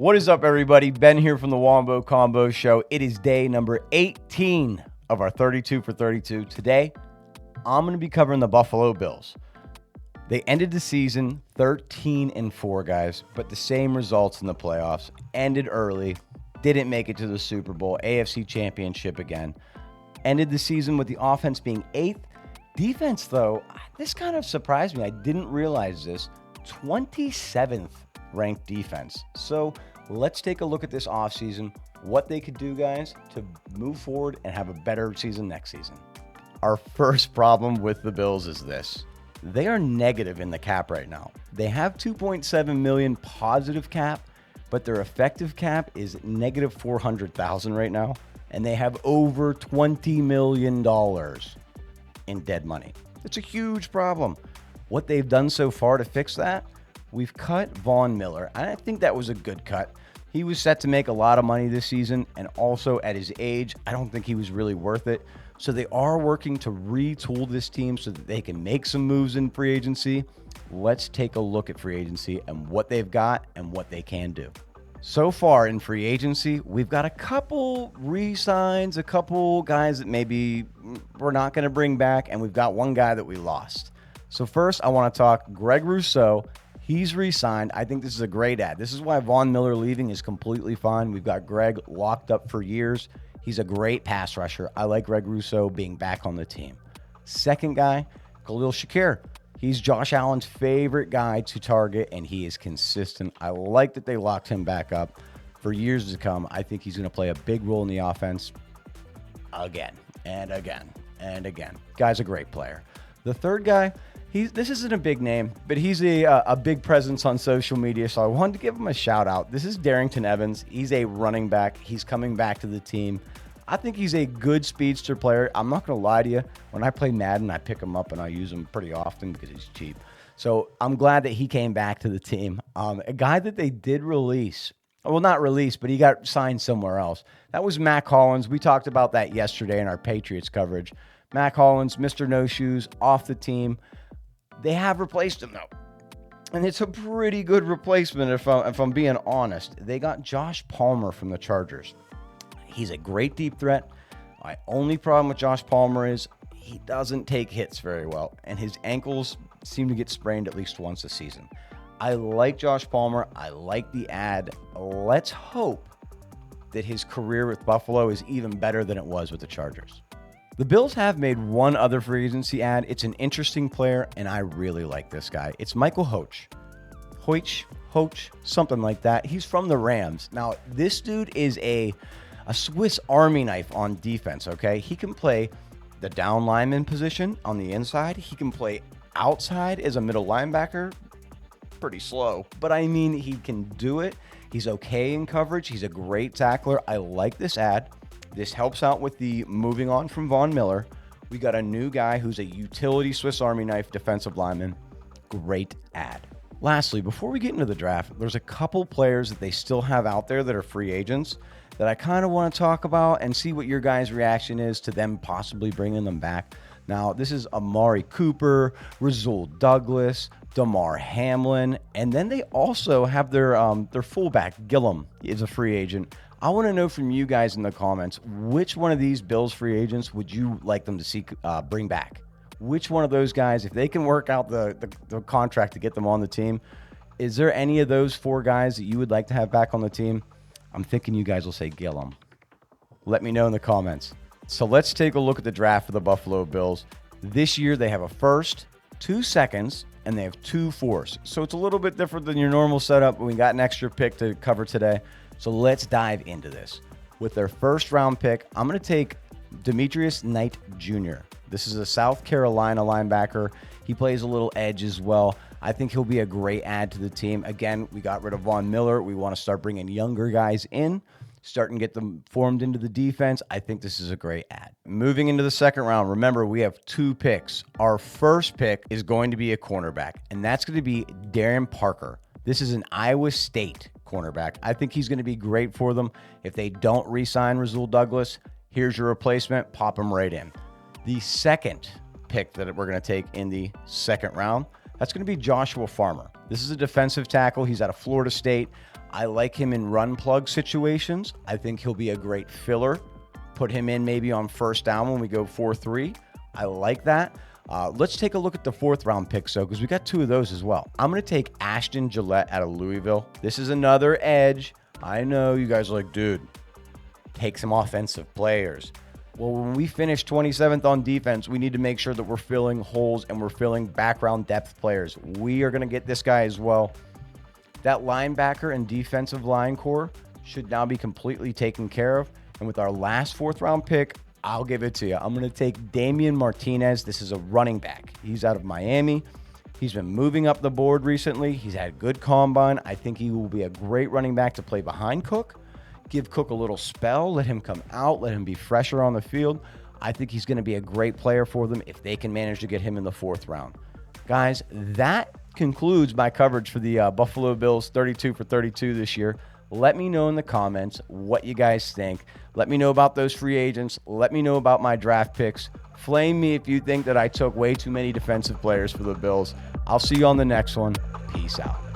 What is up, everybody? Ben here from the Wombo Combo Show. It is day number 18 of our 32 for 32. Today, I'm going to be covering the Buffalo Bills. They ended the season 13-4, guys, but the same results in the playoffs. Ended early, didn't make it to the Super Bowl, AFC Championship again. Ended the season with the offense being 8th. Defense, though, this kind of surprised me. I didn't realize this. 27th ranked defense. So let's take a look at this offseason, what they could do, guys, to move forward and have a better season next season. Our first problem with the Bills is this. They are negative in the cap right now. They have $2.7 million positive cap, but their effective cap is negative $400,000 right now, and they have over $20 million in dead money. It's a huge problem. What they've done so far to fix that, we've cut Von Miller. I think that was a good cut. He was set to make a lot of money this season, and also at his age, I don't think he was really worth it. So they are working to retool this team so that they can make some moves in free agency. Let's take a look at free agency and what they've got and what they can do. So far in free agency, we've got a couple re-signs, a couple guys that maybe we're not going to bring back, and we've got one guy that we lost. So first, I want to talk Greg Rousseau. He's re-signed. I think this is a great ad. This is why Von Miller leaving is completely fine. We've got Greg locked up for years. He's a great pass rusher. I like Greg Rousseau being back on the team. Second guy, Khalil Shakir. He's Josh Allen's favorite guy to target, and he is consistent. I like that they locked him back up for years to come. I think he's going to play a big role in the offense again and again and again. Guy's a great player. The third guy, this isn't a big name, but he's a big presence on social media, so I wanted to give him a shout out. This is Darrington Evans. He's a running back. He's coming back to the team. I think he's a good speedster player. I'm not going to lie to you. When I play Madden, I pick him up and I use him pretty often because he's cheap. So I'm glad that he came back to the team. A guy that they did release. Well, not release, but he got signed somewhere else. That was Mac Hollins. We talked about that yesterday in our Patriots coverage. Mac Hollins, Mr. No Shoes, off the team. They have replaced him, though. And it's a pretty good replacement, if I'm being honest. They got Josh Palmer from the Chargers. He's a great deep threat. My only problem with Josh Palmer is he doesn't take hits very well, and his ankles seem to get sprained at least once a season. I like Josh Palmer. I like the ad. Let's hope that his career with Buffalo is even better than it was with the Chargers. The Bills have made one other free agency ad. It's an interesting player, and I really like this guy. It's Michael Hoach, something like that. He's from the Rams. Now, this dude is a Swiss Army knife on defense, okay? He can play the down lineman position on the inside. He can play outside as a middle linebacker. Pretty slow, but I mean, he can do it. He's okay in coverage. He's a great tackler. I like this ad. This helps out with the moving on from Von Miller. We got a new guy who's a utility Swiss Army knife defensive lineman. Great ad. Lastly, before we get into the draft, there's a couple players that they still have out there that are free agents that I kind of want to talk about and see what your guys' reaction is to them possibly bringing them back. Now, this is Amari Cooper, Rasul Douglas, Damar Hamlin, and then they also have their fullback, Gillum, is a free agent. I want to know from you guys in the comments, which one of these Bills free agents would you like them to see bring back? Which one of those guys, if they can work out the contract to get them on the team, is there any of those four guys that you would like to have back on the team? I'm thinking you guys will say Gillum. Let me know in the comments. So let's take a look at the draft for the Buffalo Bills. This year they have a first, 2 seconds, and they have 2 fourths. So it's a little bit different than your normal setup, but we got an extra pick to cover today. So let's dive into this. With their first round pick, I'm going to take Demetrius Knight Jr. This is a South Carolina linebacker. He plays a little edge as well. I think he'll be a great add to the team. Again, we got rid of Von Miller. We want to start bringing younger guys in, starting to get them formed into the defense. I think this is a great add. Moving into the second round, remember, we have 2 picks. Our first pick is going to be a cornerback, and that's going to be Darren Parker. This is an Iowa State cornerback. I think he's going to be great for them. If they don't re-sign Rasul Douglas, here's your replacement. Pop him right in. The second pick that we're going to take in the second round, that's going to be Joshua Farmer. This is a defensive tackle. He's out of Florida State. I like him in run plug situations. I think he'll be a great filler. Put him in maybe on first down when we go 4-3. I like that. Let's take a look at the 4th round picks, though, because we got 2 of those as well. I'm going to take Ashton Gillette out of Louisville. This is another edge. I know you guys are like, dude, take some offensive players. Well, when we finish 27th on defense, we need to make sure that we're filling holes and we're filling background depth players. We are going to get this guy as well. That linebacker and defensive line core should now be completely taken care of. And with our last 4th round pick, I'll give it to you. I'm going to take Damian Martinez. This is a running back. He's out of Miami. He's been moving up the board recently. He's had good combine. I think he will be a great running back to play behind Cook. Give Cook a little spell. Let him come out. Let him be fresher on the field. I think he's going to be a great player for them if they can manage to get him in the 4th round. Guys, that concludes my coverage for the Buffalo Bills 32 for 32 this year. Let me know in the comments what you guys think. Let me know about those free agents. Let me know about my draft picks. Flame me if you think that I took way too many defensive players for the Bills. I'll see you on the next one. Peace out.